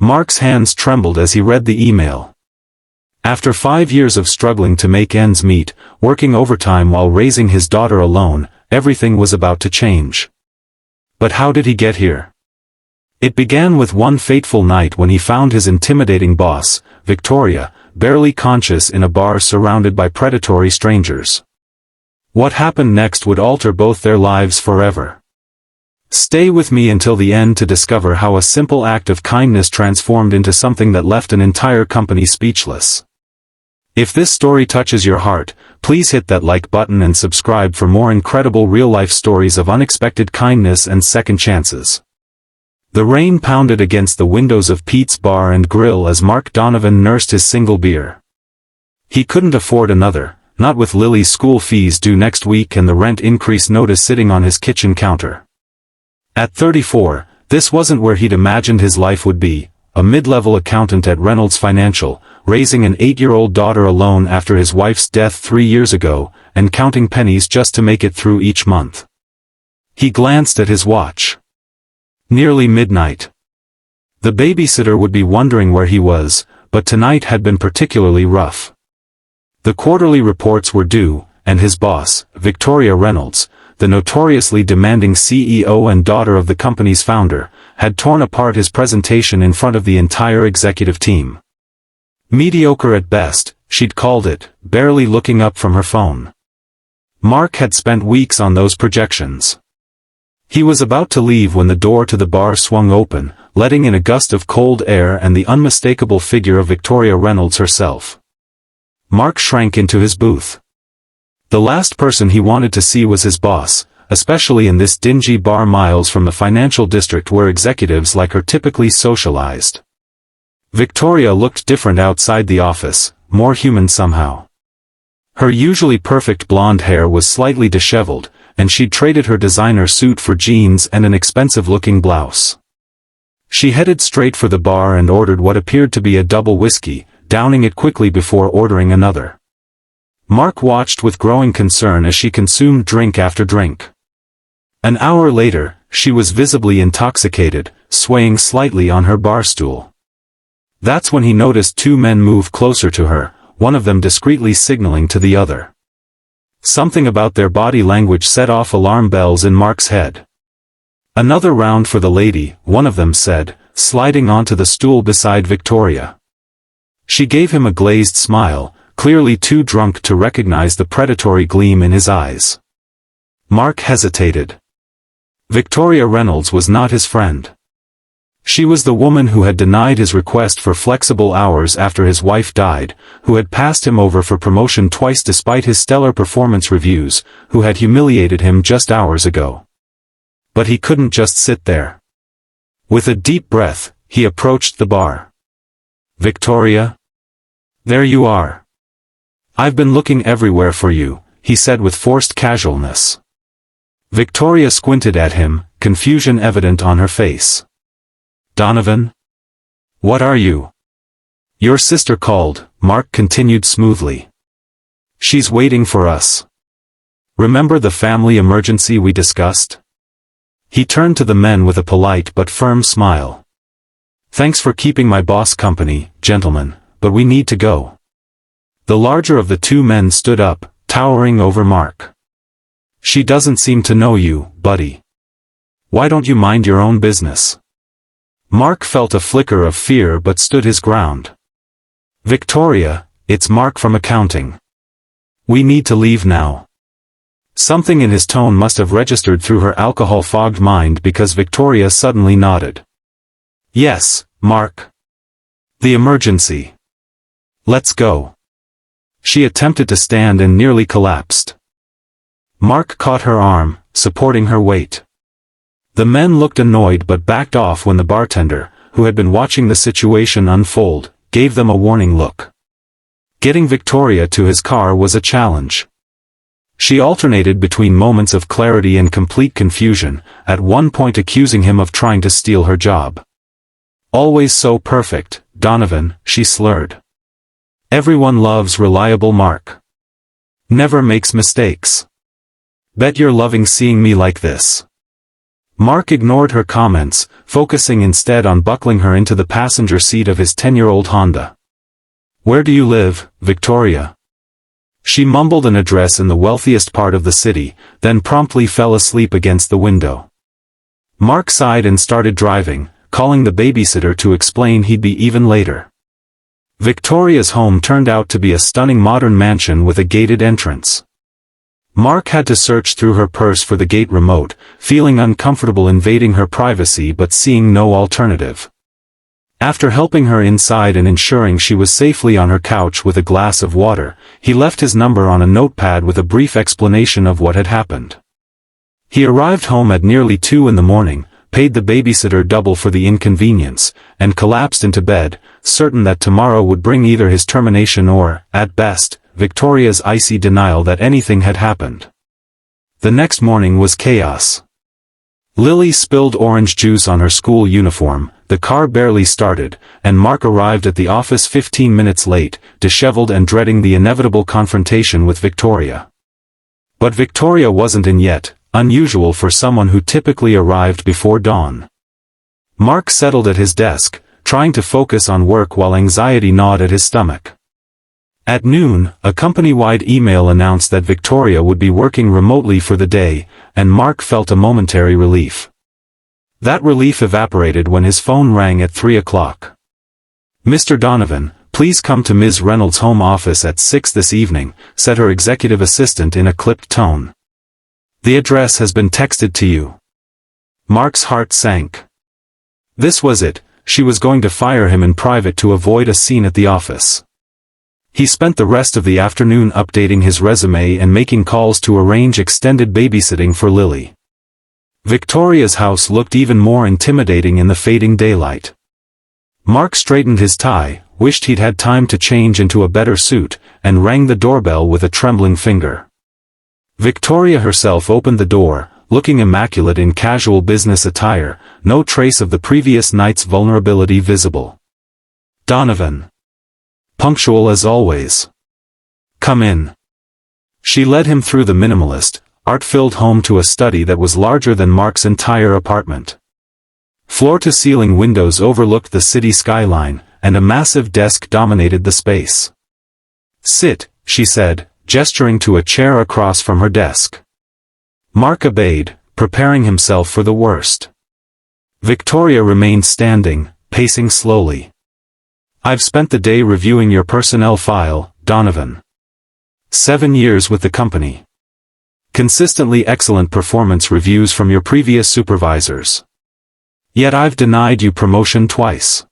Mark's hands trembled as he read the email. After 5 years of struggling to make ends meet, working overtime while raising his daughter alone, everything was about to change. But how did he get here? It began with one fateful night when he found his intimidating boss, Victoria, barely conscious in a bar surrounded by predatory strangers. What happened next would alter both their lives forever. Stay with me until the end to discover how a simple act of kindness transformed into something that left an entire company speechless. If this story touches your heart, please hit that like button and subscribe for more incredible real-life stories of unexpected kindness and second chances. The rain pounded against the windows of Pete's Bar and Grill as Mark Donovan nursed his single beer. He couldn't afford another, not with Lily's school fees due next week and the rent increase notice sitting on his kitchen counter. At 34, this wasn't where he'd imagined his life would be, a mid-level accountant at Reynolds Financial, raising an 8-year-old daughter alone after his wife's death 3 years ago, and counting pennies just to make it through each month. He glanced at his watch. Nearly midnight. The babysitter would be wondering where he was, but tonight had been particularly rough. The quarterly reports were due, and his boss, Victoria Reynolds, the notoriously demanding CEO and daughter of the company's founder, had torn apart his presentation in front of the entire executive team. Mediocre at best, she'd called it, barely looking up from her phone. Mark had spent weeks on those projections. He was about to leave when the door to the bar swung open, letting in a gust of cold air and the unmistakable figure of Victoria Reynolds herself. Mark shrank into his booth. The last person he wanted to see was his boss, especially in this dingy bar miles from the financial district where executives like her typically socialized. Victoria looked different outside the office, more human somehow. Her usually perfect blonde hair was slightly disheveled, and she'd traded her designer suit for jeans and an expensive-looking blouse. She headed straight for the bar and ordered what appeared to be a double whiskey, downing it quickly before ordering another. Mark watched with growing concern as she consumed drink after drink. An hour later, she was visibly intoxicated, swaying slightly on her bar stool. That's when he noticed two men move closer to her, one of them discreetly signaling to the other. Something about their body language set off alarm bells in Mark's head. "Another round for the lady," one of them said, sliding onto the stool beside Victoria. She gave him a glazed smile, clearly too drunk to recognize the predatory gleam in his eyes. Mark hesitated. Victoria Reynolds was not his friend. She was the woman who had denied his request for flexible hours after his wife died, who had passed him over for promotion twice despite his stellar performance reviews, who had humiliated him just hours ago. But he couldn't just sit there. With a deep breath, he approached the bar. "Victoria? There you are. I've been looking everywhere for you," he said with forced casualness. Victoria squinted at him, confusion evident on her face. "Donovan? What are you?" "Your sister called," Mark continued smoothly. "She's waiting for us. Remember the family emergency we discussed?" He turned to the men with a polite but firm smile. "Thanks for keeping my boss company, gentlemen, but we need to go." The larger of the two men stood up, towering over Mark. "She doesn't seem to know you, buddy. Why don't you mind your own business?" Mark felt a flicker of fear but stood his ground. "Victoria, it's Mark from accounting. We need to leave now." Something in his tone must have registered through her alcohol-fogged mind because Victoria suddenly nodded. "Yes, Mark. The emergency. Let's go." She attempted to stand and nearly collapsed. Mark caught her arm, supporting her weight. The men looked annoyed but backed off when the bartender, who had been watching the situation unfold, gave them a warning look. Getting Victoria to his car was a challenge. She alternated between moments of clarity and complete confusion, at one point accusing him of trying to steal her job. "Always so perfect, Donovan," she slurred. "Everyone loves reliable Mark. Never makes mistakes. Bet you're loving seeing me like this." Mark ignored her comments, focusing instead on buckling her into the passenger seat of his 10-year-old Honda. "Where do you live, Victoria?" She mumbled an address in the wealthiest part of the city, then promptly fell asleep against the window. Mark sighed and started driving, calling the babysitter to explain he'd be even later. Victoria's home turned out to be a stunning modern mansion with a gated entrance. Mark had to search through her purse for the gate remote, feeling uncomfortable invading her privacy but seeing no alternative. After helping her inside and ensuring she was safely on her couch with a glass of water, he left his number on a notepad with a brief explanation of what had happened. He arrived home at nearly 2 in the morning, paid the babysitter double for the inconvenience, and collapsed into bed, certain that tomorrow would bring either his termination or, at best, Victoria's icy denial that anything had happened. The next morning was chaos. Lily spilled orange juice on her school uniform, the car barely started, and Mark arrived at the office 15 minutes late, disheveled and dreading the inevitable confrontation with Victoria. But Victoria wasn't in yet, unusual for someone who typically arrived before dawn. Mark settled at his desk, trying to focus on work while anxiety gnawed at his stomach. At noon, a company-wide email announced that Victoria would be working remotely for the day, and Mark felt a momentary relief. That relief evaporated when his phone rang at 3 o'clock. "Mr. Donovan, please come to Ms. Reynolds' home office at 6 this evening," said her executive assistant in a clipped tone. "The address has been texted to you." Mark's heart sank. This was it, she was going to fire him in private to avoid a scene at the office. He spent the rest of the afternoon updating his resume and making calls to arrange extended babysitting for Lily. Victoria's house looked even more intimidating in the fading daylight. Mark straightened his tie, wished he'd had time to change into a better suit, and rang the doorbell with a trembling finger. Victoria herself opened the door, looking immaculate in casual business attire, no trace of the previous night's vulnerability visible. "Donovan. Punctual as always. Come in." She led him through the minimalist, art-filled home to a study that was larger than Mark's entire apartment. Floor-to-ceiling windows overlooked the city skyline, and a massive desk dominated the space. "Sit," she said, gesturing to a chair across from her desk. Mark obeyed, preparing himself for the worst. Victoria remained standing, pacing slowly. "I've spent the day reviewing your personnel file, Donovan. 7 years with the company. Consistently excellent performance reviews from your previous supervisors. Yet I've denied you promotion twice."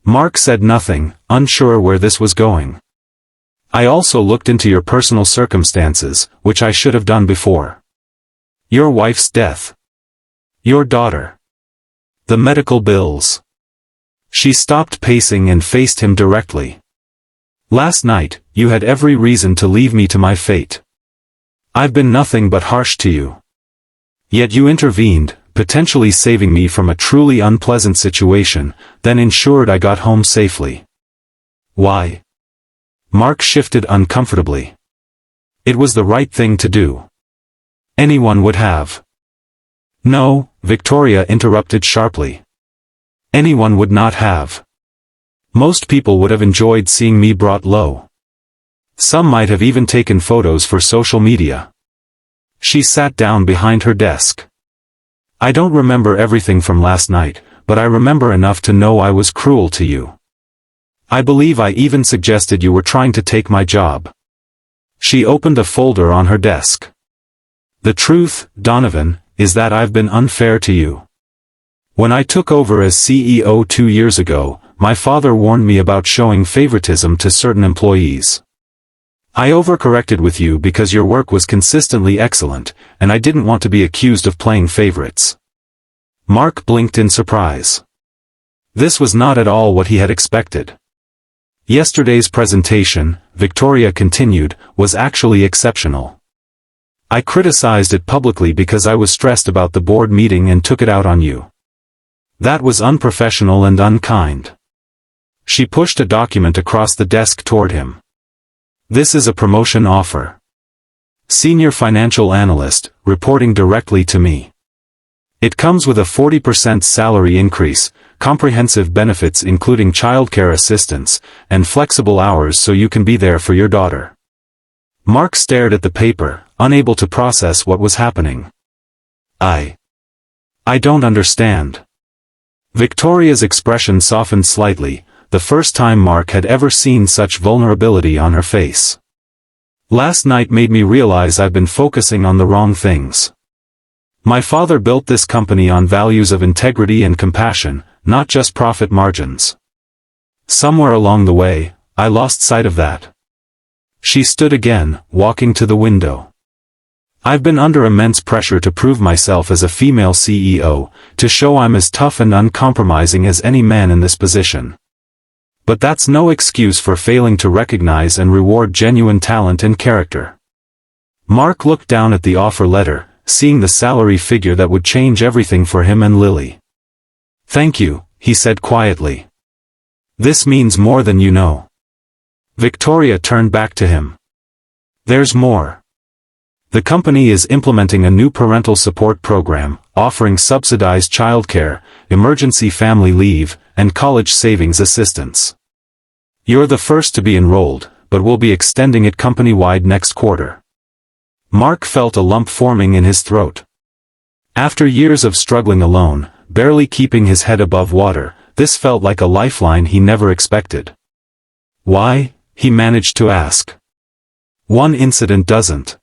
Mark said nothing, unsure where this was going. "I also looked into your personal circumstances, which I should have done before. Your wife's death. Your daughter. The medical bills." She stopped pacing and faced him directly. "Last night, you had every reason to leave me to my fate. I've been nothing but harsh to you. Yet you intervened, potentially saving me from a truly unpleasant situation, then ensured I got home safely. Why?" Mark shifted uncomfortably. "It was the right thing to do. Anyone would have." "No," Victoria interrupted sharply. "Anyone would not have. Most people would have enjoyed seeing me brought low. Some might have even taken photos for social media." She sat down behind her desk. "I don't remember everything from last night, but I remember enough to know I was cruel to you. I believe I even suggested you were trying to take my job." She opened a folder on her desk. "The truth, Donovan, is that I've been unfair to you. When I took over as CEO 2 years ago, my father warned me about showing favoritism to certain employees. I overcorrected with you because your work was consistently excellent, and I didn't want to be accused of playing favorites." Mark blinked in surprise. This was not at all what he had expected. "Yesterday's presentation," Victoria continued, "was actually exceptional. I criticized it publicly because I was stressed about the board meeting and took it out on you. That was unprofessional and unkind." She pushed a document across the desk toward him. "This is a promotion offer. Senior financial analyst, reporting directly to me. It comes with a 40% salary increase, comprehensive benefits including childcare assistance, and flexible hours so you can be there for your daughter. Mark stared at the paper, unable to process what was happening. I don't understand. Victoria's expression softened slightly, the first time Mark had ever seen such vulnerability on her face. Last night made me realize I've been focusing on the wrong things. My father built this company on values of integrity and compassion, not just profit margins. Somewhere along the way, I lost sight of that. She stood again, walking to the window. I've been under immense pressure to prove myself as a female CEO, to show I'm as tough and uncompromising as any man in this position. But that's no excuse for failing to recognize and reward genuine talent and character. Mark looked down at the offer letter, seeing the salary figure that would change everything for him and Lily. "Thank you," he said quietly. "This means more than you know." Victoria turned back to him. "There's more. The company is implementing a new parental support program, offering subsidized childcare, emergency family leave, and college savings assistance. You're the first to be enrolled, but we'll be extending it company-wide next quarter." Mark felt a lump forming in his throat. After years of struggling alone, barely keeping his head above water, this felt like a lifeline he never expected. "Why?" he managed to ask. "One incident doesn't."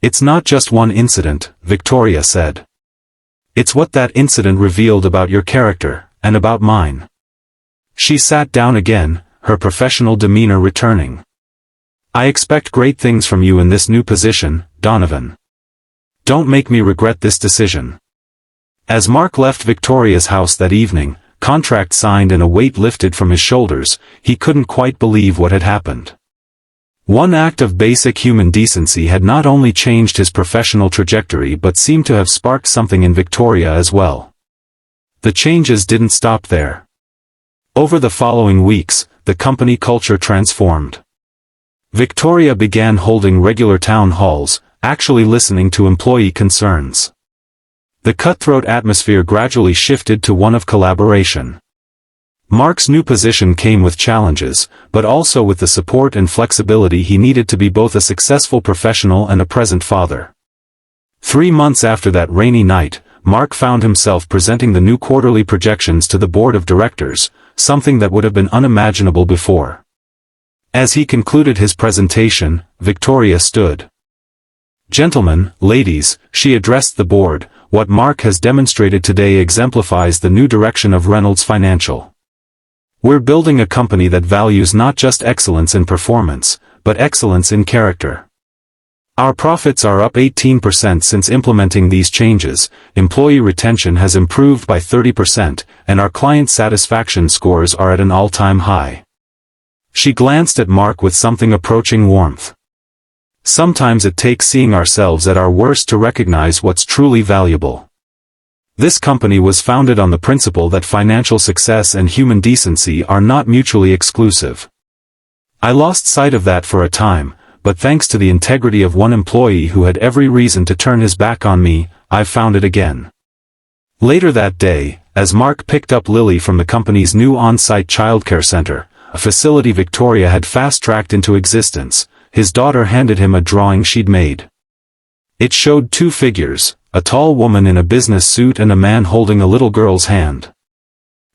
"It's not just one incident," Victoria said. "It's what that incident revealed about your character, and about mine." She sat down again, her professional demeanor returning. "I expect great things from you in this new position, Donovan. Don't make me regret this decision." As Mark left Victoria's house that evening, contract signed and a weight lifted from his shoulders, he couldn't quite believe what had happened. One act of basic human decency had not only changed his professional trajectory but seemed to have sparked something in Victoria as well. The changes didn't stop there. Over the following weeks, the company culture transformed. Victoria began holding regular town halls, actually listening to employee concerns. The cutthroat atmosphere gradually shifted to one of collaboration. Mark's new position came with challenges, but also with the support and flexibility he needed to be both a successful professional and a present father. 3 months after that rainy night, Mark found himself presenting the new quarterly projections to the board of directors, something that would have been unimaginable before. As he concluded his presentation, Victoria stood. "Gentlemen, ladies," she addressed the board, "what Mark has demonstrated today exemplifies the new direction of Reynolds Financial. We're building a company that values not just excellence in performance, but excellence in character. Our profits are up 18% since implementing these changes, employee retention has improved by 30%, and our client satisfaction scores are at an all-time high." She glanced at Mark with something approaching warmth. "Sometimes it takes seeing ourselves at our worst to recognize what's truly valuable. This company was founded on the principle that financial success and human decency are not mutually exclusive. I lost sight of that for a time, but thanks to the integrity of one employee who had every reason to turn his back on me, I've found it again." Later that day, as Mark picked up Lily from the company's new on-site childcare center, a facility Victoria had fast-tracked into existence, his daughter handed him a drawing she'd made. It showed 2 figures, a tall woman in a business suit and a man holding a little girl's hand.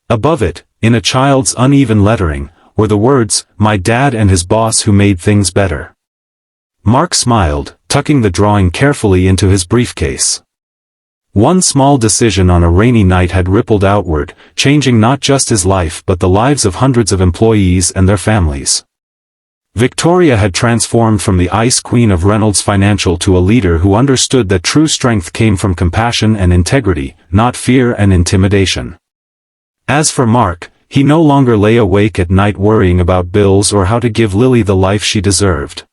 Above it, in a child's uneven lettering, were the words, "My dad and his boss who made things better." Mark smiled, tucking the drawing carefully into his briefcase. One small decision on a rainy night had rippled outward, changing not just his life but the lives of hundreds of employees and their families. Victoria had transformed from the ice queen of Reynolds Financial to a leader who understood that true strength came from compassion and integrity, not fear and intimidation. As for Mark, he no longer lay awake at night worrying about bills or how to give Lily the life she deserved.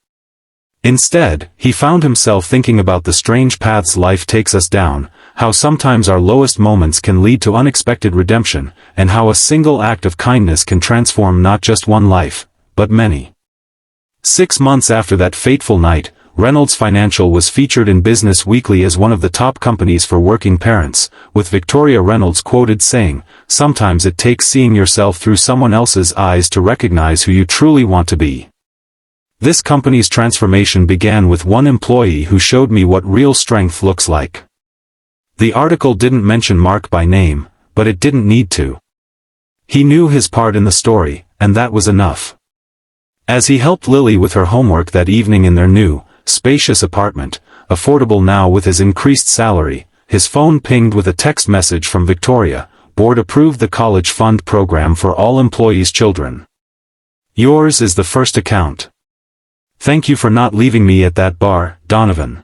Instead, he found himself thinking about the strange paths life takes us down, how sometimes our lowest moments can lead to unexpected redemption, and how a single act of kindness can transform not just one life, but many. 6 months after that fateful night, Reynolds Financial was featured in Business Weekly as one of the top companies for working parents, with Victoria Reynolds quoted saying, "Sometimes it takes seeing yourself through someone else's eyes to recognize who you truly want to be." This company's transformation began with one employee who showed me what real strength looks like. The article didn't mention Mark by name, but it didn't need to. He knew his part in the story, and that was enough. As he helped Lily with her homework that evening in their new, spacious apartment, affordable now with his increased salary, his phone pinged with a text message from Victoria. "Board approved the college fund program for all employees' children. Yours is the first account. Thank you for not leaving me at that bar, Donovan."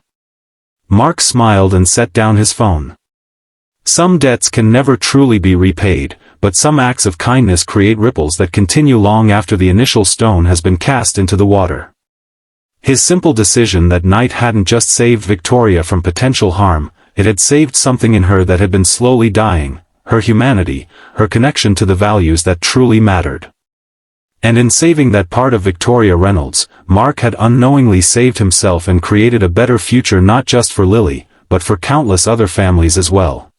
Mark smiled and set down his phone. Some debts can never truly be repaid, but some acts of kindness create ripples that continue long after the initial stone has been cast into the water. His simple decision that night hadn't just saved Victoria from potential harm, it had saved something in her that had been slowly dying, her humanity, her connection to the values that truly mattered. And in saving that part of Victoria Reynolds, Mark had unknowingly saved himself and created a better future not just for Lily, but for countless other families as well.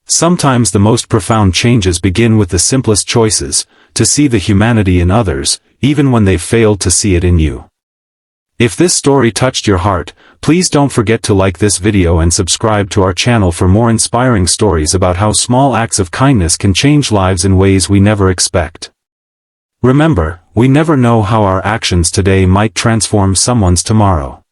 Sometimes the most profound changes begin with the simplest choices, to see the humanity in others, even when they've failed to see it in you. If this story touched your heart, please don't forget to like this video and subscribe to our channel for more inspiring stories about how small acts of kindness can change lives in ways we never expect. Remember, we never know how our actions today might transform someone's tomorrow.